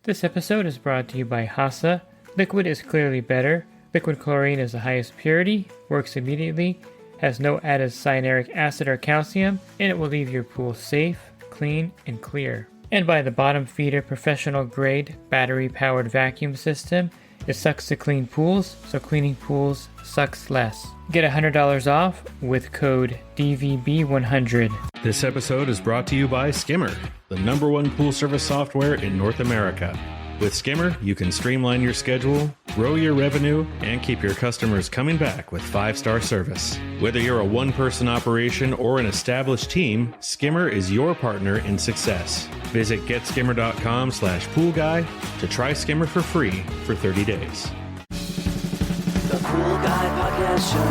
This episode is brought to you by Hasa. Liquid is clearly better. Liquid chlorine is the highest purity, works immediately, has no added cyanuric acid or calcium, and it will leave your pool safe, clean, and clear. And by the bottom feeder professional grade battery powered vacuum system. It sucks to clean pools, so cleaning pools sucks less. Get $100 off with code DVB100. This episode is brought to you by Skimmer, the #1 pool service software in North America. With Skimmer, you can streamline your schedule, grow your revenue, and keep your customers coming back with 5-star service. Whether you're a one-person operation or an established team, Skimmer is your partner in success. Visit getskimmer.com/poolguy to try Skimmer for free for 30 days. The Pool Guy Podcast Show.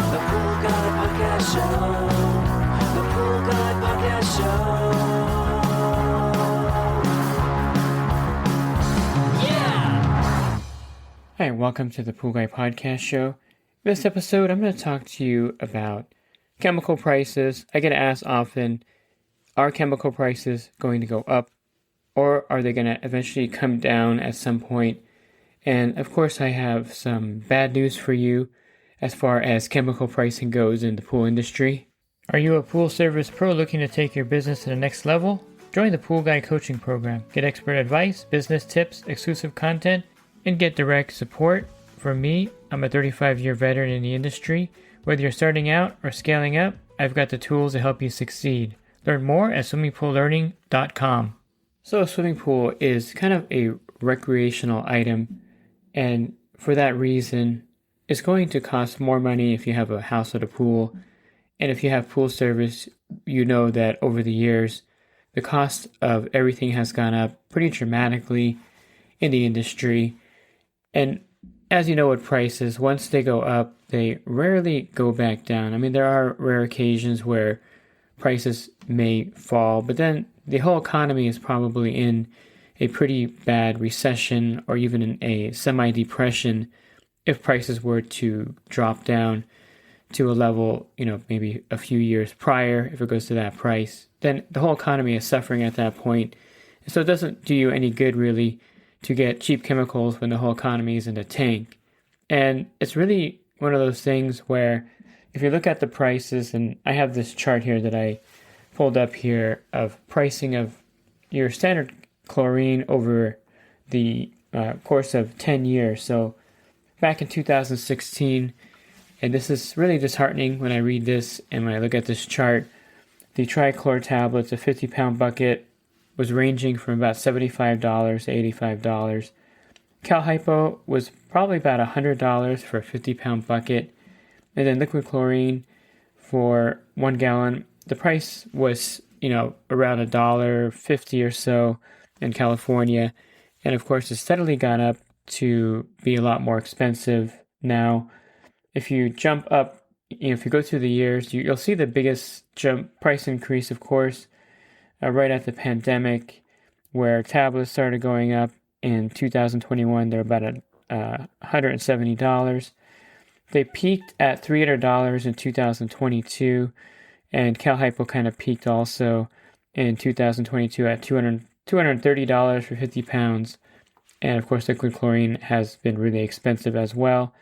The Pool Guy Podcast Show. The Pool Guy Podcast Show. Hi, welcome to the Pool Guy Podcast Show. This episode, I'm going to talk to you about chemical prices. I get asked often, are chemical prices going to go up or are they going to eventually come down at some point? And of course, I have some bad news for you as far as chemical pricing goes in the pool industry. Are you a pool service pro looking to take your business to the next level? Join the Pool Guy Coaching Program. Get expert advice, business tips, exclusive content, and get direct support from me. I'm a 35-year veteran in the industry. Whether you're starting out or scaling up, I've got the tools to help you succeed. Learn more at swimmingpoollearning.com. So a swimming pool is kind of a recreational item, and for that reason, it's going to cost more money if you have a house with a pool. And if you have pool service, you know that over the years, the cost of everything has gone up pretty dramatically in the industry. And as you know with prices, once they go up, they rarely go back down. I mean, there are rare occasions where prices may fall, but then the whole economy is probably in a pretty bad recession or even in a semi-depression if prices were to drop down to a level, maybe a few years prior. If it goes to that price, then the whole economy is suffering at that point. So it doesn't do you any good really to get cheap chemicals when the whole economy is in the tank. And it's really one of those things where if you look at the prices, and I have this chart here that I pulled up here of pricing of your standard chlorine over the course of 10 years. So back in 2016, and this is really disheartening when I read this and when I look at this chart, the trichlor tablets, a 50-pound bucket, was ranging from about $75 to $85. Cal-hypo was probably about $100 for a 50-pound bucket. And then liquid chlorine for 1 gallon, the price was, around $1.50 or so in California. And of course, it's steadily gone up to be a lot more expensive now. If you jump up, if you go through the years, you'll see the biggest price increase, of course, right at the pandemic, where tablets started going up in 2021. They're about $170. They peaked at $300 in 2022, and cal-hypo kind of peaked also in 2022 at $230 for 50 pounds. And of course, liquid chlorine has been really expensive as well.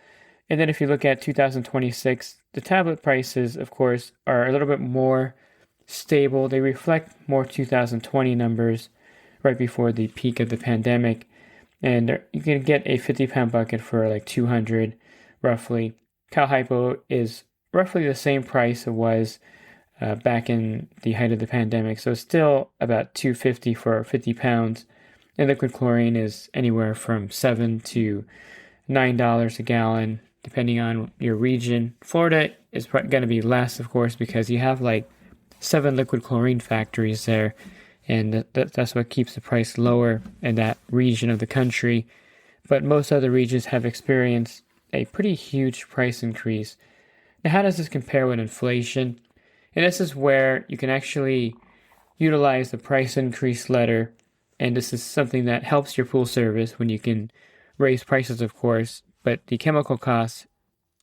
And then if you look at 2026, the tablet prices, of course, are a little bit more stable. They reflect more 2020 numbers right before the peak of the pandemic. And you can get a 50-pound bucket for like $200 roughly. Cal-hypo is roughly the same price it was back in the height of the pandemic. So it's still about $250 for 50 pounds. And liquid chlorine is anywhere from $7 to $9 a gallon, depending on your region. Florida is going to be less, of course, because you have like 7 liquid chlorine factories there, and that's what keeps the price lower in that region of the country. But most other regions have experienced a pretty huge price increase. Now, how does this compare with inflation? And this is where you can actually utilize the price increase letter, and this is something that helps your pool service when you can raise prices, of course, but the chemical costs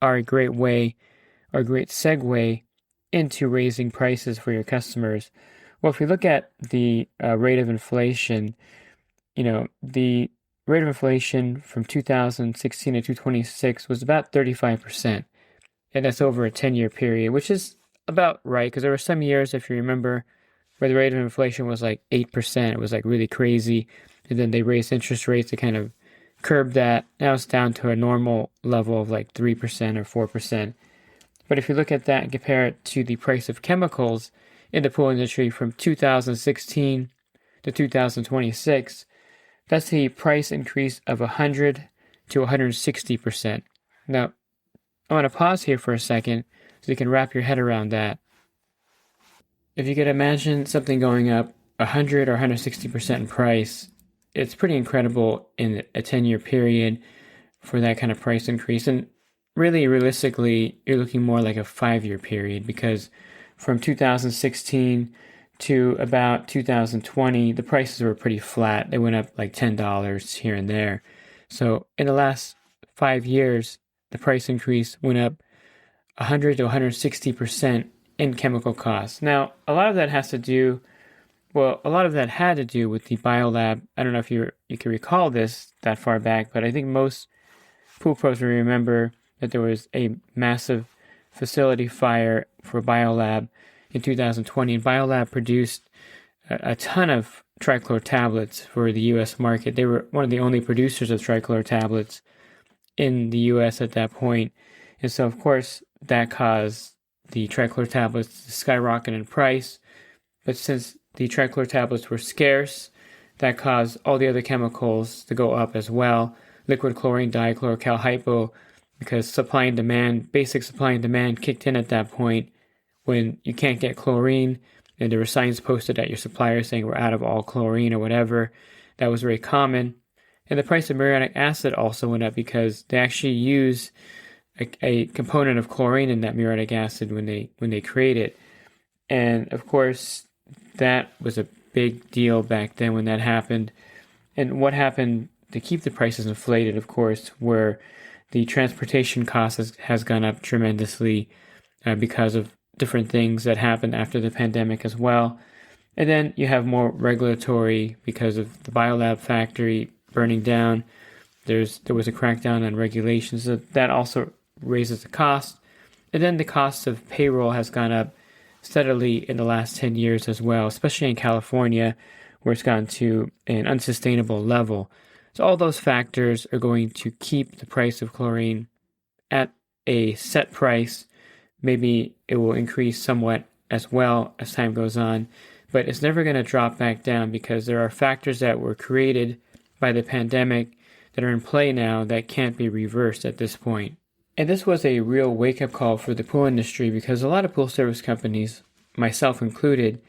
are a great way or a great segue into raising prices for your customers. Well, if we look at the rate of inflation, the rate of inflation from 2016 to 2026 was about 35%. And that's over a 10-year period, which is about right, because there were some years, if you remember, where the rate of inflation was like 8%. It was like really crazy. And then they raised interest rates to kind of curb that. Now it's down to a normal level of like 3% or 4%. But if you look at that and compare it to the price of chemicals in the pool industry from 2016 to 2026, that's a price increase of 100 to 160%. Now, I want to pause here for a second so you can wrap your head around that. If you could imagine something going up 100 or 160% in price, it's pretty incredible in a 10-year period for that kind of price increase. And really, realistically, you're looking more like a 5-year period, because from 2016 to about 2020, the prices were pretty flat. They went up like $10 here and there. So in the last 5 years, the price increase went up 100 to 160% in chemical costs. Now, a lot of that had to do with the Biolab. I don't know if you can recall this that far back, but I think most pool pros will remember that there was a massive facility fire for Biolab in 2020, and Biolab produced a ton of trichlor tablets for the U.S. market. They were one of the only producers of trichlor tablets in the U.S. at that point. And so, of course, that caused the trichlor tablets to skyrocket in price. But since the trichlor tablets were scarce, that caused all the other chemicals to go up as well. Liquid chlorine, dichlor, cal-hypo, because basic supply and demand kicked in at that point when you can't get chlorine, and there were signs posted at your supplier saying we're out of all chlorine or whatever. That was very common. And the price of muriatic acid also went up because they actually use a component of chlorine in that muriatic acid when they create it. And of course, that was a big deal back then when that happened. And what happened to keep the prices inflated, of course, were the transportation cost has gone up tremendously because of different things that happened after the pandemic as well. And then you have more regulatory because of the Biolab factory burning down. There was a crackdown on regulations, so that also raises the cost. And then the cost of payroll has gone up steadily in the last 10 years as well, especially in California, where it's gone to an unsustainable level. So all those factors are going to keep the price of chlorine at a set price. Maybe it will increase somewhat as well as time goes on, but it's never going to drop back down because there are factors that were created by the pandemic that are in play now that can't be reversed at this point. And this was a real wake-up call for the pool industry because a lot of pool service companies, myself included,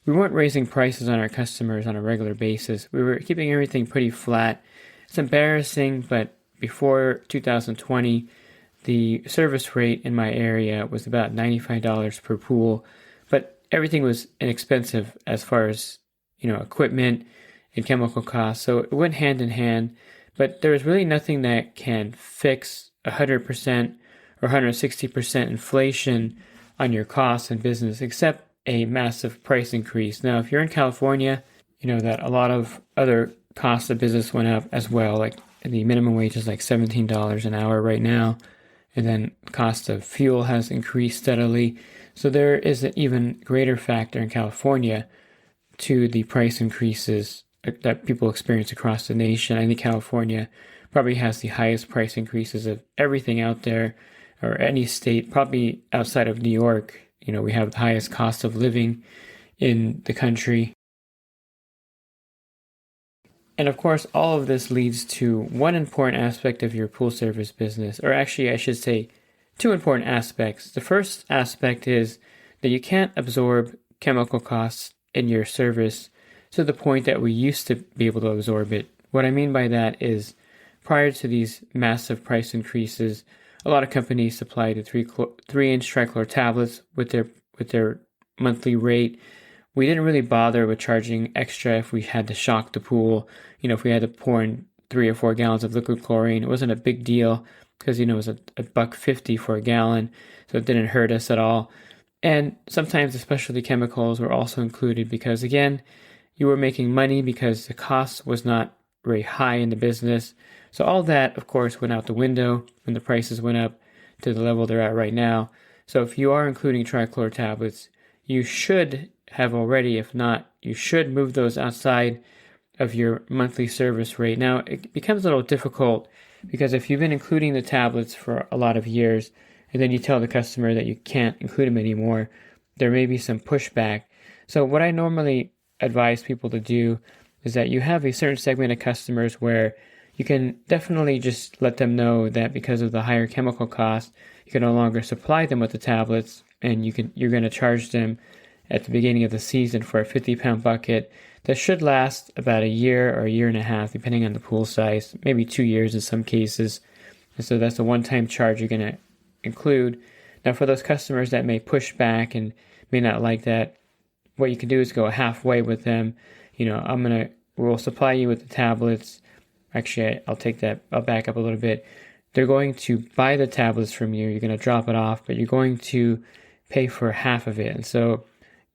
we weren't raising prices on our customers on a regular basis. We were keeping everything pretty flat. It's embarrassing, but before 2020, the service rate in my area was about $95 per pool, but everything was inexpensive as far as, equipment and chemical costs. So it went hand in hand, but there was really nothing that can fix 100% or 160% inflation on your costs in business except a massive price increase. Now, if you're in California, you know that a lot of other costs of business went up as well. Like the minimum wage is like $17 an hour right now. And then cost of fuel has increased steadily. So there is an even greater factor in California to the price increases that people experience across the nation. I think California probably has the highest price increases of everything out there, or any state, probably outside of New York. We have the highest cost of living in the country. And of course, all of this leads to one important aspect of your pool service business, or actually I should say two important aspects. The first aspect is that you can't absorb chemical costs in your service to the point that we used to be able to absorb it. What I mean by that is prior to these massive price increases, a lot of companies supplied the 3-inch trichlor tablets with their monthly rate. We didn't really bother with charging extra if we had to shock the pool. If we had to pour in 3 or 4 gallons of liquid chlorine, it wasn't a big deal because, it was $1.50 for a gallon, so it didn't hurt us at all. And sometimes the specialty chemicals were also included because, again, you were making money because the cost was not very high in the business. So all that, of course, went out the window when the prices went up to the level they're at right now. So if you are including trichlor tablets, you should have already. If not, you should move those outside of your monthly service rate. Now, it becomes a little difficult because if you've been including the tablets for a lot of years, and then you tell the customer that you can't include them anymore, there may be some pushback. So what I normally advise people to do is that you have a certain segment of customers where you can definitely just let them know that because of the higher chemical cost, you can no longer supply them with the tablets, and you're going to charge them at the beginning of the season for a 50-pound bucket that should last about a year or a year and a half, depending on the pool size, maybe 2 years in some cases. And so that's a one-time charge you're going to include. Now, for those customers that may push back and may not like that, what you can do is go halfway with them. We'll supply you with the tablets. Actually, I'll back up a little bit. They're going to buy the tablets from you. You're going to drop it off, but you're going to pay for half of it. And so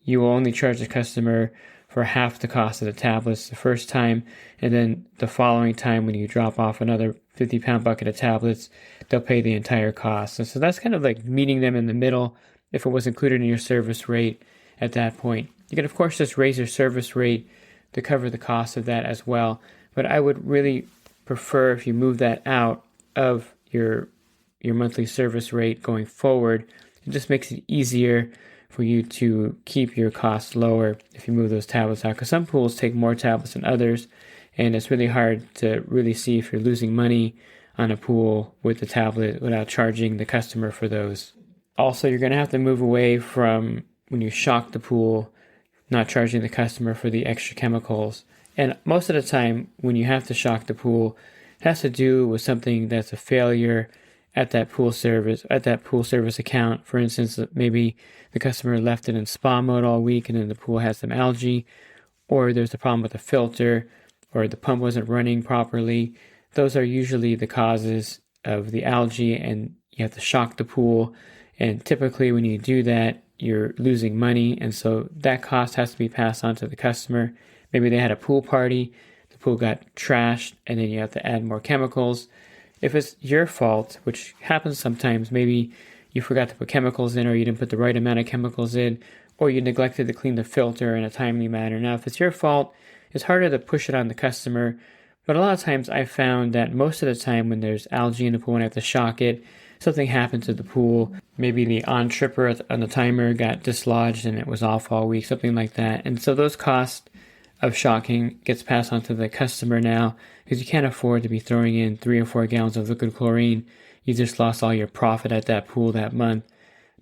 you will only charge the customer for half the cost of the tablets the first time, and then the following time when you drop off another 50-pound bucket of tablets, they'll pay the entire cost. And so that's kind of like meeting them in the middle if it was included in your service rate at that point. You can, of course, just raise your service rate to cover the cost of that as well. But I would really prefer if you move that out of your monthly service rate going forward. It just makes it easier for you to keep your costs lower if you move those tablets out. Because some pools take more tablets than others, and it's really hard to really see if you're losing money on a pool with the tablet without charging the customer for those. Also, you're going to have to move away from, when you shock the pool, not charging the customer for the extra chemicals. And most of the time, when you have to shock the pool, it has to do with something that's a failure at that pool service account. For instance, maybe the customer left it in spa mode all week and then the pool has some algae, or there's a problem with the filter, or the pump wasn't running properly. Those are usually the causes of the algae, and you have to shock the pool. And typically when you do that, you're losing money, and so that cost has to be passed on to the customer. Maybe they had a pool party, the pool got trashed, and then you have to add more chemicals. If it's your fault, which happens sometimes, maybe you forgot to put chemicals in, or you didn't put the right amount of chemicals in, or you neglected to clean the filter in a timely manner. Now, if it's your fault, it's harder to push it on the customer, but a lot of times I've found that most of the time when there's algae in the pool and I have to shock it, something happened to the pool. Maybe the on-tripper on the timer got dislodged and it was off all week, something like that. And so those costs of shocking gets passed on to the customer now, because you can't afford to be throwing in 3 or 4 gallons of liquid chlorine. You just lost all your profit at that pool that month.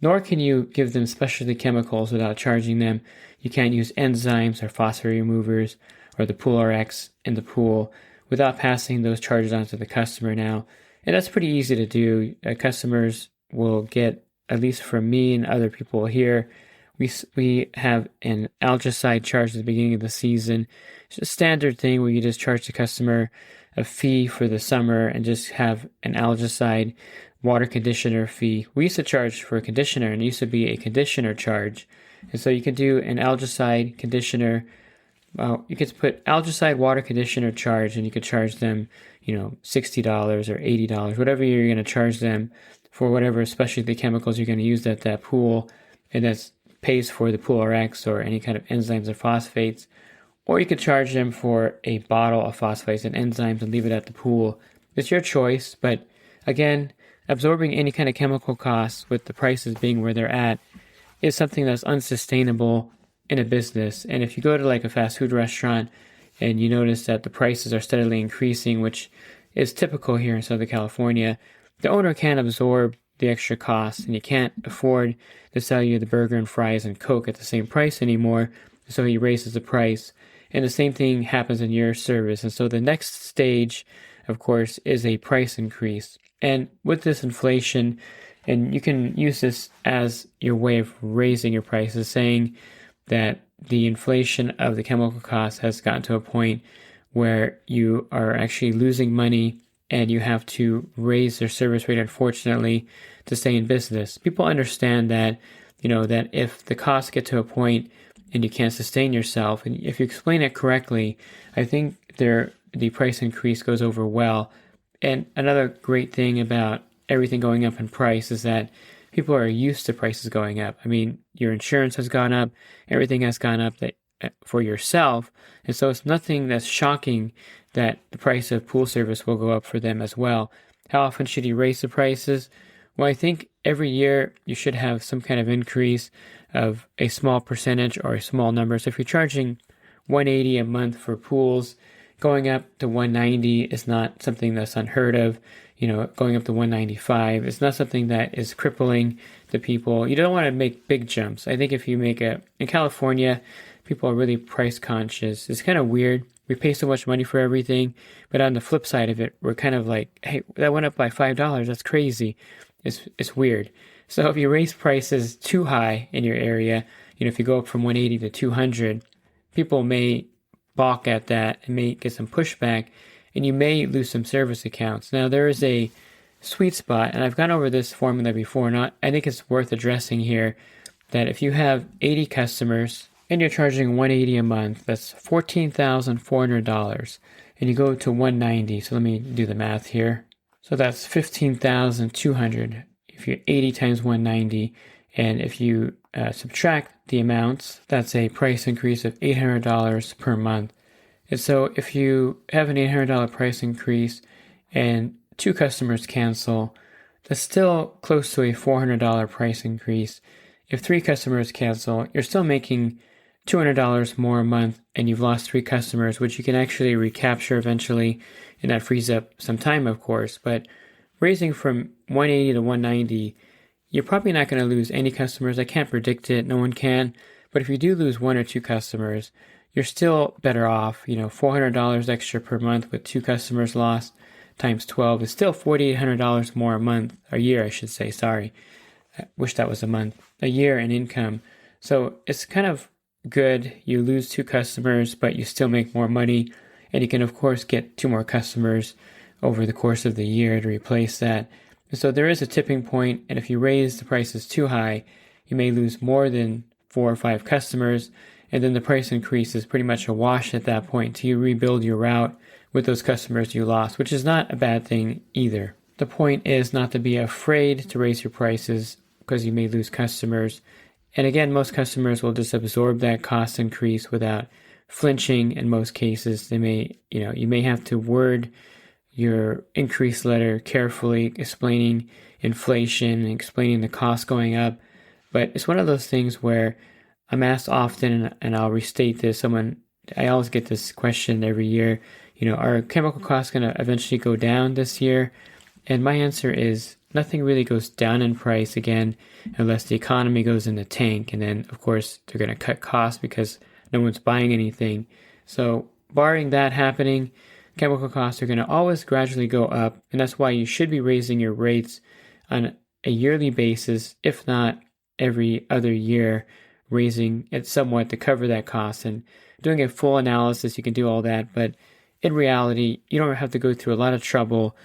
Nor can you give them specialty chemicals without charging them. You can't use enzymes or phosphate removers or the Pool RX in the pool without passing those charges on to the customer now. And that's pretty easy to do. Customers will get, at least from me and other people here, we have an algaecide charge at the beginning of the season. It's a standard thing where you just charge the customer a fee for the summer and just have an algaecide water conditioner fee. We used to charge for a conditioner, and it used to be a conditioner charge. And so you can do an algaecide conditioner. You could put algaecide water conditioner charge, and you could charge them, $60 or $80, whatever you're going to charge them for whatever specialty chemicals you're going to use at that pool, and that pays for the Pool RX or any kind of enzymes or phosphates. Or you could charge them for a bottle of phosphates and enzymes and leave it at the pool. It's your choice, but again, absorbing any kind of chemical costs with the prices being where they're at is something that's unsustainable in a business. And if you go to like a fast food restaurant and you notice that the prices are steadily increasing, which is typical here in Southern California, the owner can't absorb the extra costs, and you can't afford to sell you the burger and fries and Coke at the same price anymore, so he raises the price. And the same thing happens in your service. And so the next stage, of course, is a price increase. And with this inflation, and you can use this as your way of raising your prices, saying that the inflation of the chemical costs has gotten to a point where you are actually losing money and you have to raise their service rate, unfortunately, to stay in business. People understand that, that if the costs get to a point and you can't sustain yourself, and if you explain it correctly, I think there the price increase goes over well. And another great thing about everything going up in price is that people are used to prices going up. I mean, your insurance has gone up, everything has gone up for yourself. And so it's nothing that's shocking that the price of pool service will go up for them as well. How often should you raise the prices? Well, I think every year you should have some kind of increase of a small percentage or a small number. So if you're charging $180 a month for pools, going up to $190 is not something that's unheard of. Going up to $195 is not something that is crippling to people. You don't want to make big jumps. I think if you make in California, people are really price conscious. It's kind of weird. We pay so much money for everything, but on the flip side of it, we're kind of like, hey, that went up by $5. That's crazy. It's weird. So if you raise prices too high in your area, if you go up from 180 to 200, people may balk at that and may get some pushback, and you may lose some service accounts. Now, there is a sweet spot, and I've gone over this formula before, and I think it's worth addressing here, that if you have 80 customers and you're charging $180 a month, that's $14,400, and you go to $190. So let me do the math here. So that's $15,200 if you're 80 times $190, and if you subtract the amounts, that's a price increase of $800 per month. And so if you have an $800 price increase and 2 customers cancel, that's still close to a $400 price increase. If 3 customers cancel, you're still making $200 more a month, and you've lost 3 customers, which you can actually recapture eventually, and that frees up some time, of course. But raising from 180 to 190, you're probably not going to lose any customers. I can't predict it. No one can. But if you do lose 1 or 2 customers, you're still better off. $400 extra per month with 2 customers lost times 12 is still $4,800 more a year, I should say. Sorry. I wish that was a month. A year in income. So it's kind of good. You lose 2 customers, but you still make more money. And you can, of course, get 2 more customers over the course of the year to replace that. And so there is a tipping point, and if you raise the prices too high, you may lose more than 4 or 5 customers, and then the price increase is pretty much a wash at that point until you rebuild your route with those customers you lost, which is not a bad thing either. The point is not to be afraid to raise your prices because you may lose customers. And again, most customers will just absorb that cost increase without flinching in most cases. You may have to word your increase letter carefully, explaining inflation and explaining the cost going up. But it's one of those things where I'm asked often, and I'll restate this. I always get this question every year, are chemical costs going to eventually go down this year? And my answer is nothing really goes down in price again, unless the economy goes in the tank. And then, of course, they're going to cut costs because no one's buying anything. So barring that happening, chemical costs are going to always gradually go up, and that's why you should be raising your rates on a yearly basis, if not every other year, raising it somewhat to cover that cost. And doing a full analysis, you can do all that, but in reality, you don't have to go through a lot of trouble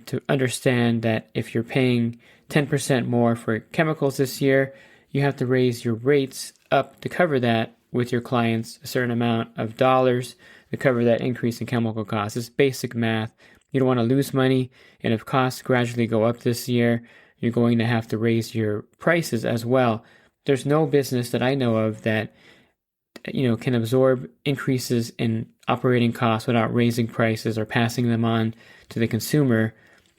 to understand that if you're paying 10% more for chemicals this year, you have to raise your rates up to cover that with your clients, a certain amount of dollars to cover that increase in chemical costs. It's basic math. You don't want to lose money, and if costs gradually go up this year, you're going to have to raise your prices as well. There's no business that I know of that can absorb increases in operating costs without raising prices or passing them on to the consumer.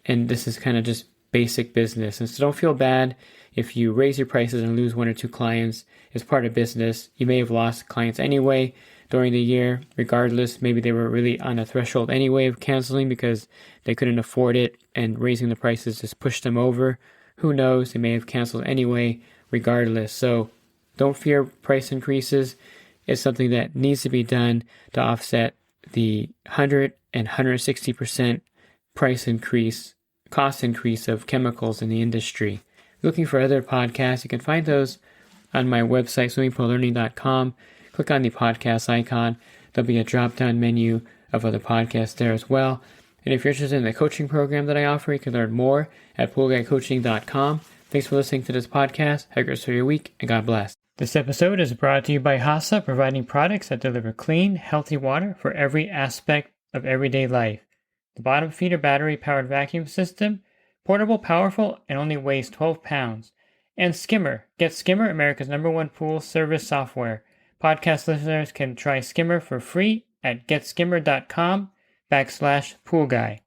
And this is kind of just basic business. And so don't feel bad if you raise your prices and lose 1 or 2 clients. It's part of business. You may have lost clients anyway during the year, regardless. Maybe they were really on a threshold anyway of canceling because they couldn't afford it, and raising the prices just pushed them over. Who knows? They may have canceled anyway, regardless. So don't fear price increases. It's something that needs to be done to offset the 100 and 160% cost increase of chemicals in the industry. Looking for other podcasts, you can find those on my website, swimmingpoollearning.com. Click on the podcast icon. There'll be a drop-down menu of other podcasts there as well. And if you're interested in the coaching program that I offer, you can learn more at poolguycoaching.com. Thanks for listening to this podcast. Have a great rest of your week, and God bless. This episode is brought to you by HASA, providing products that deliver clean, healthy water for every aspect of everyday life. The bottom feeder battery-powered vacuum system, portable, powerful, and only weighs 12 pounds. And Skimmer. Get Skimmer, America's #1 pool service software. Podcast listeners can try Skimmer for free at getskimmer.com/poolguy.